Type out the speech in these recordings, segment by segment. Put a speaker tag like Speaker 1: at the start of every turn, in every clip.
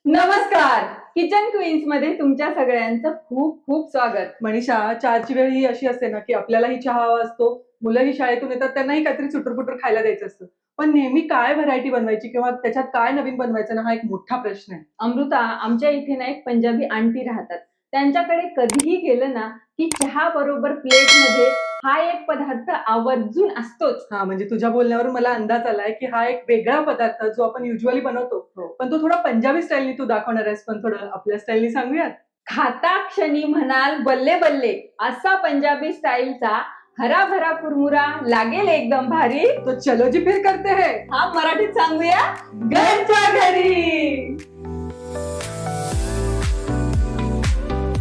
Speaker 1: नमस्कार. Kitchen queens मध्ये तुमच्या सगळ्यांचं खूप खूप स्वागत.
Speaker 2: मनीषा, चहाची वेळ ही अशी असते ना की आपल्यालाही चहा हवा असतो, मुलंही शाळेतून येतात, त्यांनाही काहीतरी चुटूरपुटूर खायला द्यायचं असतं. पण नेहमी काय व्हरायटी बनवायची किंवा त्याच्यात काय नवीन बनवायचं ना, हा एक मोठा प्रश्न आहे.
Speaker 1: अमृता, आमच्या इथे ना एक पंजाबी आंटी राहतात. त्यांच्याकडे कधीही गेलं ना की चहा बरोबर प्लेट मध्ये हा एक पदार्थ आवर्जून असतोच.
Speaker 2: हा, म्हणजे तुझ्या बोलण्यावरून मला अंदाज आलाय की हा एक वेगळा पदार्थ जो आपण युजली बनवतो, पण तो थोडा पंजाबी स्टाईलनी तू दाखवणार आहेस. पण थोडं आपल्या स्टाईलनी सांगूयात.
Speaker 1: खाता क्षणी म्हणाल बल्ले बल्ले असा पंजाबी स्टाईलचा हरा भरा कुरमुरा लागेल एकदम भारी.
Speaker 2: तो चलो जी फिर करते है,
Speaker 1: हा मराठीत सांगूया घरच्या घरी.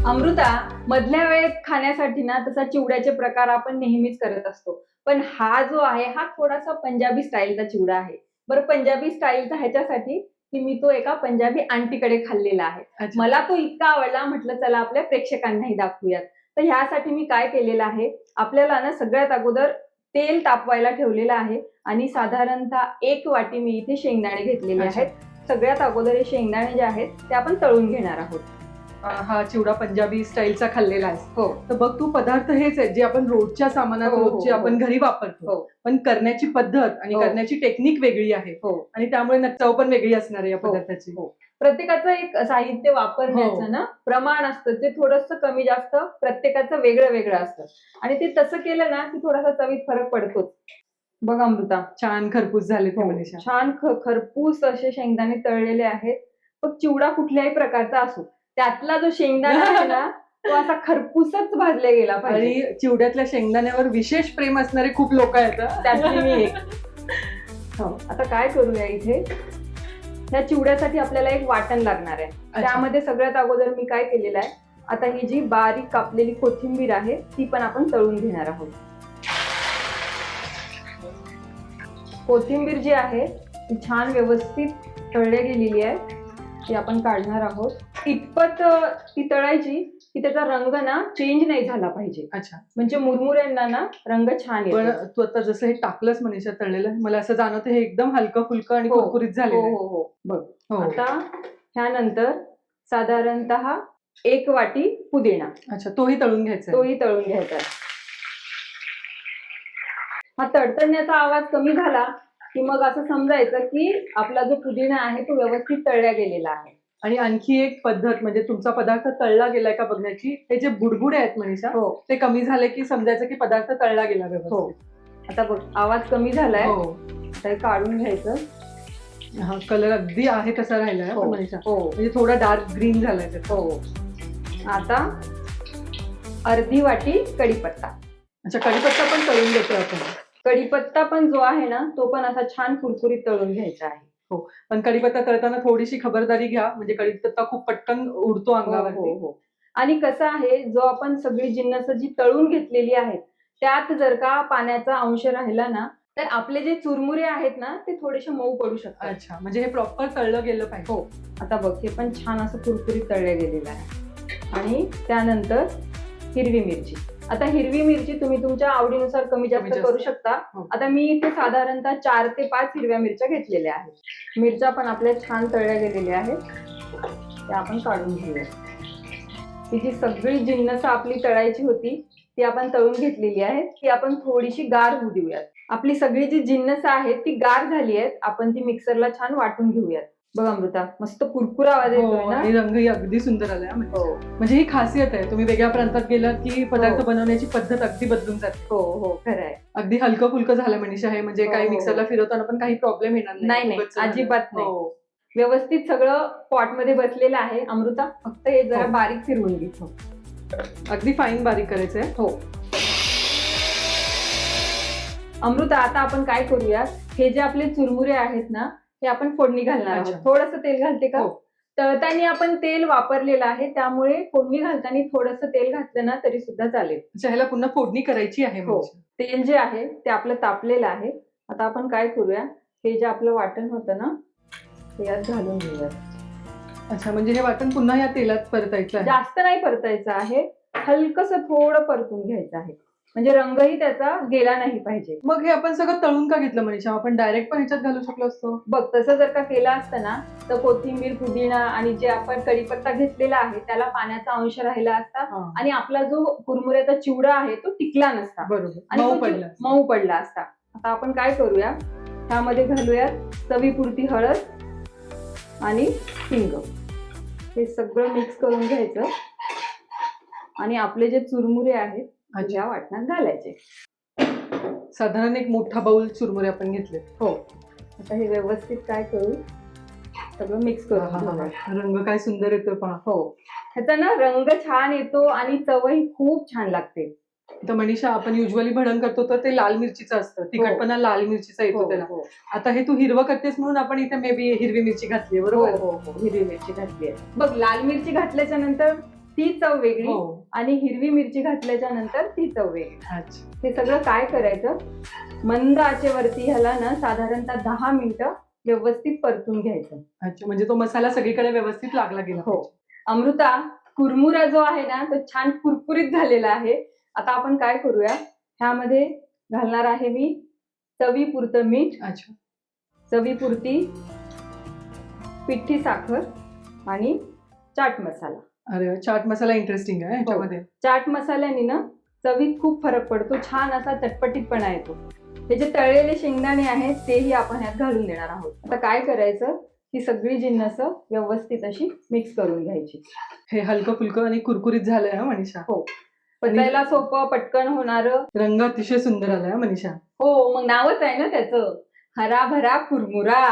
Speaker 1: अमृता, मधल्या वेळेत खाण्यासाठी ना तसा चिवड्याचे प्रकार आपण नेहमीच करत असतो, पण हा जो आहे हा थोडासा पंजाबी स्टाईलचा चिवडा आहे. बरं, पंजाबी स्टाईलचा ह्याच्यासाठी की मी तो एका पंजाबी आंटीकडे खाल्लेला आहे.
Speaker 2: अच्छा.
Speaker 1: मला तो इतका आवडला, म्हटलं चला आपल्या प्रेक्षकांनाही दाखवूयात. तर ह्यासाठी मी काय केलेलं आहे, आपल्याला ना सगळ्यात अगोदर तेल तापवायला ठेवलेलं आहे आणि साधारणतः 1 वाटी मी इथे शेंगदाणे घेतलेले
Speaker 2: अच्छा.
Speaker 1: आहेत. सगळ्यात अगोदर हे शेंगदाणे जे आहेत ते आपण तळून घेणार आहोत.
Speaker 2: हा चिवडा पंजाबी स्टाईलचा खाल्लेला आहे.
Speaker 1: हो
Speaker 2: तर बघ, तू पदार्थ हेच आहेत जे आपण रोजच्या सामानात
Speaker 1: हो, हो,
Speaker 2: रोजचे
Speaker 1: हो.
Speaker 2: आपण घरी वापरतो,
Speaker 1: हो
Speaker 2: पण करण्याची पद्धत आणि
Speaker 1: हो.
Speaker 2: करण्याची टेक्निक वेगळी आहे
Speaker 1: हो
Speaker 2: आणि त्यामुळे चव पण वेगळी असणार आहे या
Speaker 1: हो.
Speaker 2: पदार्थाची.
Speaker 1: हो. प्रत्येकाचं एक साहित्य
Speaker 2: हो.
Speaker 1: वापरण्याचं ना प्रमाण असतं, ते थोडंसं कमी जास्त प्रत्येकाचं वेगळं वेगळं असतं आणि ते तसं केलं ना की थोडासा चवीत फरक पडतोच. बघ अमृता,
Speaker 2: छान खरपूस झाले ते मनीषा.
Speaker 1: छान खरपूस असे शेंगदाणे तळलेले आहेत. मग चिवडा कुठल्याही प्रकारचा असो, त्यातला जो शेंगदाणा आहे ना तो असा खरपूसच भाजला गेला पाहिजे.
Speaker 2: आणि चिवड्यातल्या शेंगदाण्यावर विशेष प्रेम असणारे खूप लोक आहेत
Speaker 1: त्यातली मी एक. हो, आता काय करूया, इथे ह्या चिवड्यासाठी आपल्याला एक वाटण लागणार आहे. त्यामध्ये सगळ्यात अगोदर मी काय केलेलं आहे, आता ही जी बारीक कापलेली कोथिंबीर आहे ती पण आपण तळून घेणार आहोत. कोथिंबीर जी आहे ती छान व्यवस्थित तळली गेलेली आहे, ती आपण काढणार आहोत. इतपत ती तळायची की त्याचा रंग ना चेंज नाही झाला पाहिजे.
Speaker 2: अच्छा,
Speaker 1: म्हणजे मुरमुऱ्यांना ना रंग छान
Speaker 2: पण
Speaker 1: येतो.
Speaker 2: तू आता जसं हे टाकलंस मनीषा तळलेलं, मला असं जाणवतं हे एकदम हलकं फुलकं आणि
Speaker 1: हो.
Speaker 2: कुरकुरीत
Speaker 1: हो
Speaker 2: झालेलं आहे.
Speaker 1: हो हो बघ,
Speaker 2: हो.
Speaker 1: आता ह्यानंतर साधारणतः 1 वाटी पुदिना,
Speaker 2: अच्छा, तोही तळून घ्यायचा आहे.
Speaker 1: तोही तळून घ्यायचा. हा तडतडण्याचा आवाज कमी झाला की मग असं समजायचं की आपला जो पुदिना आहे तो व्यवस्थित तळला गेलेला आहे.
Speaker 2: आणि आणखी एक पद्धत म्हणजे तुमचा पदार्थ तळला गेलाय का बघण्याची. हे जे बुडबुडे आहेत मनीषा,
Speaker 1: हो
Speaker 2: ते कमी झाले की समजायचं की पदार्थ तळला गेला
Speaker 1: हो,
Speaker 2: व्यवस्थित.
Speaker 1: आता बघ आवाज कमी झालाय.
Speaker 2: हो.
Speaker 1: आता हे काढून घ्यायचं.
Speaker 2: हा कलर अगदी आहे तसा राहिलाय
Speaker 1: हो
Speaker 2: मनीषा,
Speaker 1: हो
Speaker 2: म्हणजे थोडा डार्क ग्रीन झालाय त्याचा.
Speaker 1: हो. आता अर्धी वाटी कढीपत्ता.
Speaker 2: अच्छा, कढीपत्ता पण तळून घेतोय आपण.
Speaker 1: कढीपत्ता पण जो आहे ना तो पण असा छान कुरकुरीत तळून घ्यायचा आहे.
Speaker 2: हो, पण कढीपत्ता तळताना थोडीशी खबरदारी घ्या, म्हणजे कढीपत्ता खूप पटकन उडतो
Speaker 1: हो
Speaker 2: अंगावरती.
Speaker 1: हो. आणि कसं आहे, जो आपण सगळी जिन्नस जी तळून घेतलेली आहेत त्यात जर का पाण्याचा अंश राहिला ना तर आपले जे चुरमुरे आहेत ना ते थोडेसे मऊ पडू शकतात.
Speaker 2: अच्छा, म्हणजे हे प्रॉपर तळलं गेलं पाहिजे.
Speaker 1: हो, आता बघ हे पण छान असं कुरकुरीत तळलं गेलेलं आहे. आणि त्यानंतर हिरवी मिरची. आता हिरवी मिरची तुम्ही तुमच्या आवडीनुसार कमी जास्त करू शकता.
Speaker 2: हो.
Speaker 1: आता मी इथे साधारणतः 4 ते 5 हिरव्या मिरच्या घेतलेल्या आहेत. मिरच्या पण आपल्या छान तळल्या गेलेल्या आहेत, त्या आपण काढून घेऊया. ही जी सगळी जिन्नस आपली तळायची होती ती आपण तळून घेतलेली आहे, ती आपण थोडीशी गार होऊ देऊयात. आपली सगळी जी जिन्नस आहेत ती गार झाली आहेत, आपण ती मिक्सरला छान वाटून घेऊयात. बघ अमृता, मस्त कुरकुर आवाज येतोय ना.
Speaker 2: आणि रंगही अगदी सुंदर आलाय.
Speaker 1: हो
Speaker 2: म्हणजे ही खासियत आहे, तुम्ही वेगळ्या प्रांतात गेलात की पदार्थ
Speaker 1: हो.
Speaker 2: बनवण्याची पद्धत अगदी बदलून जाते.
Speaker 1: हो हो खरं आहे.
Speaker 2: अगदी हलकं फुलकं झालं मनीषा हे, म्हणजे
Speaker 1: हो,
Speaker 2: काही
Speaker 1: हो.
Speaker 2: मिक्सरला फिरवताना पण काही प्रॉब्लेम येणार
Speaker 1: नाही, नाही,
Speaker 2: उगाच झालं.
Speaker 1: अजिबात नाही.
Speaker 2: हो.
Speaker 1: व्यवस्थित सगळं पॉट मध्ये बसलेलं आहे. अमृता, फक्त हे जरा
Speaker 2: हो.
Speaker 1: बारीक फिरवून घे.
Speaker 2: अगदी फाईन बारीक करायचंय.
Speaker 1: हो अमृता, आता आपण काय करूया, हे जे आपले चुरमुरे आहेत ना हे आपण फोडणी घालणार आहोत.
Speaker 2: अच्छा.
Speaker 1: थोडंसं तेल घालते का?
Speaker 2: हो.
Speaker 1: तळताना आपण तेल वापरलेलं आहे, त्यामुळे फोडणी घालताना थोडंसं तेल घातलं ना तरी सुद्धा चालेल.
Speaker 2: अच्छा, ह्याला पुन्हा फोडणी करायची आहे
Speaker 1: हो.
Speaker 2: म्हणजे.
Speaker 1: तेल जे आहे ते आपलं तापलेलं आहे. आता आपण काय करूया, हे जे आपलं वाटण होतं ना ते यात घालून घेऊया.
Speaker 2: अच्छा, म्हणजे हे वाटण पुन्हा या तेलात परतायचं आहे.
Speaker 1: जास्त नाही परतायचं आहे, हलकसं थोडं परतून घ्यायचं आहे. म्हणजे रंगही त्याचा गेला नाही पाहिजे.
Speaker 2: मग हे आपण सगळं तळून का घेतलं मनीषा? आपण डायरेक्ट पण ह्याच्यात घालू शकलो असतो.
Speaker 1: बघ, तसं जर का केलं असतं ना तर कोथिंबीर, पुदिना आणि जे आपण कढीपत्ता घेतलेला आहे त्याला पाण्याचा अंश राहिला असता
Speaker 2: हा,
Speaker 1: आणि आपला जो कुरमुऱ्याचा चिवडा आहे तो टिकला नसता
Speaker 2: बरोबर,
Speaker 1: आणि
Speaker 2: मऊ
Speaker 1: तो
Speaker 2: पडलं.
Speaker 1: मऊ पडला असता. आता आपण काय करूया, त्यामध्ये घालूया चवीपुरती हळद आणि हिंग. हे सगळं मिक्स करून घ्यायचं आणि आपले जे चुरमुरे आहेत ते या वाटणात घालायचे.
Speaker 2: साधारण एक मोठा बाउल चुरमुरे आपण घेतले.
Speaker 1: हो, आता हे व्यवस्थित काय करू, सगळं मिक्स करून घेऊया.
Speaker 2: रंग काय सुंदर येतो पहा.
Speaker 1: हो, ह्याचा ना रंग छान येतो आणि चवही खूप छान लागते.
Speaker 2: तर मनीषा, आपण युजली भडंग करतो तर ते लाल मिरचीचं असतं, तिखटपणा लाल मिरचीचा येतो त्याला.
Speaker 1: हो
Speaker 2: आता हे तू हिरवं करतेस म्हणून आपण इथे मे बी हिरवी मिरची घातली,
Speaker 1: हो
Speaker 2: बरोबर?
Speaker 1: हो हो, हिरवी मिरची घातली आहे. बघ, लाल मिरची घातल्याच्या नंतर ती चव वेगळी
Speaker 2: हो.
Speaker 1: आणि हिरवी मिरची घातल्याच्या नंतर ती चव वेगळी.
Speaker 2: अच्छा.
Speaker 1: हे सगळं काय करायचं, मंद आचेवरती ह्याला ना साधारणतः 10 मिनिटं व्यवस्थित परतून घ्यायचं.
Speaker 2: अच्छा, म्हणजे तो मसाला सगळीकडे व्यवस्थित लागला गेला.
Speaker 1: हो. अमृता, कुरमुरा जो आहे ना तो छान कुरकुरीत झालेला आहे. आता आपण काय करूया, ह्यामध्ये घालणार आहे मी चवीपुरतं मीठ,
Speaker 2: अच्छा.
Speaker 1: चवीपुरती पिठी साखर आणि चाट मसाला.
Speaker 2: अरे, चाट मसाला इंटरेस्टिंग आहे ह्याच्यामध्ये.
Speaker 1: चाट मसाल्याने ना चवीत खूप फरक पडतो, छान असा चटपटीतपणा येतो. हे जे तळलेले शेंगदाणे आहेत तेही आपण ह्यात घालून देणार आहोत. आता काय करायचं, ही सगळी जिन्नस व्यवस्थित अशी मिक्स करून घ्यायची.
Speaker 2: हे हलकं फुलकं आणि कुरकुरीत झालंय हा मनीषा.
Speaker 1: हो, पचायला सोपं, पटकन होणारं.
Speaker 2: रंग अतिशय सुंदर आलाय हा मनीषा.
Speaker 1: हो, मग नावच आहे ना त्याचं, हराभरा कुरमुरा.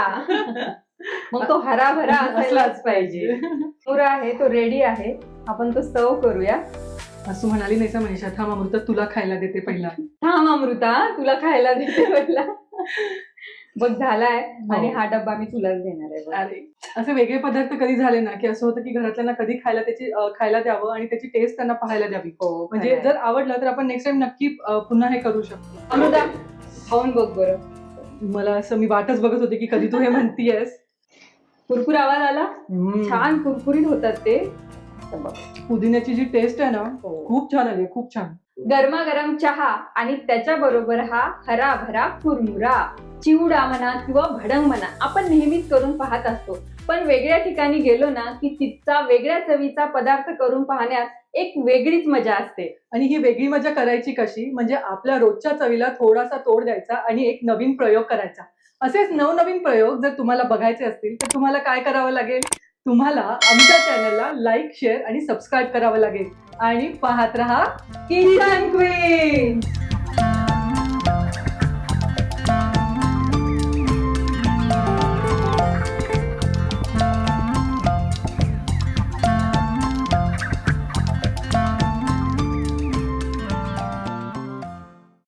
Speaker 1: मग तो हराभरा असायलाच पाहिजे. कुरमुरा आहे तो रेडी आहे, आपण तो सर्व करूया.
Speaker 2: असं म्हणाली नाही का मनीषा? थांब अमृता, तुला खायला देते पहिला.
Speaker 1: थांब अमृता, तुला खायला देते पहिला. बघ, झालाय.
Speaker 2: हो.
Speaker 1: आणि हा डब्बा मी तुलाच देणार आहे बघ.
Speaker 2: अरे, असे वेगळे पदार्थ कधी झाले ना की असं होतं की घरातल्यांना कधी खायला द्यावं आणि त्याची टेस्ट त्यांना पाहायला द्यावी.
Speaker 1: हो,
Speaker 2: म्हणजे जर आवडलं तर आपण नेक्स्ट टाइम नक्की पुन्हा हे करू शकतो.
Speaker 1: अमृता, खाऊन बघ बरं.
Speaker 2: मला असं, मी वाटच बघत होते की कधी तू हे म्हणतीयस.
Speaker 1: कुरकुर आवाज आला, छान कुरकुरीत होतात ते. तर बघ,
Speaker 2: पुदिन्याची जी टेस्ट आहे ना,
Speaker 1: हो.
Speaker 2: खूप छान आली, खूप छान.
Speaker 1: गरमागरम चहा आणि त्याच्याबरोबर हा हराभरा कुरमुरा, चिवडा म्हणा किंवा भडंग म्हणा, आपण नेहमीच करून पाहत असतो. पण वेगळ्या ठिकाणी गेलो ना की तिथचा वेगळ्या चवीचा पदार्थ करून पाहण्यात एक वेगळीच मजा असते.
Speaker 2: आणि ही वेगळी मजा करायची कशी, म्हणजे आपल्या रोजच्या चवीला थोडासा तोड द्यायचा आणि एक नवीन प्रयोग करायचा. असेच नवनवीन प्रयोग जर तुम्हाला बघायचे असतील तर तुम्हाला काय करावं लागेल? तुम्हाला आमच्या चॅनलला लाईक, शेअर आणि सबस्क्राईब करावं लागेल. आणि पाहत रहा किचन क्वीन.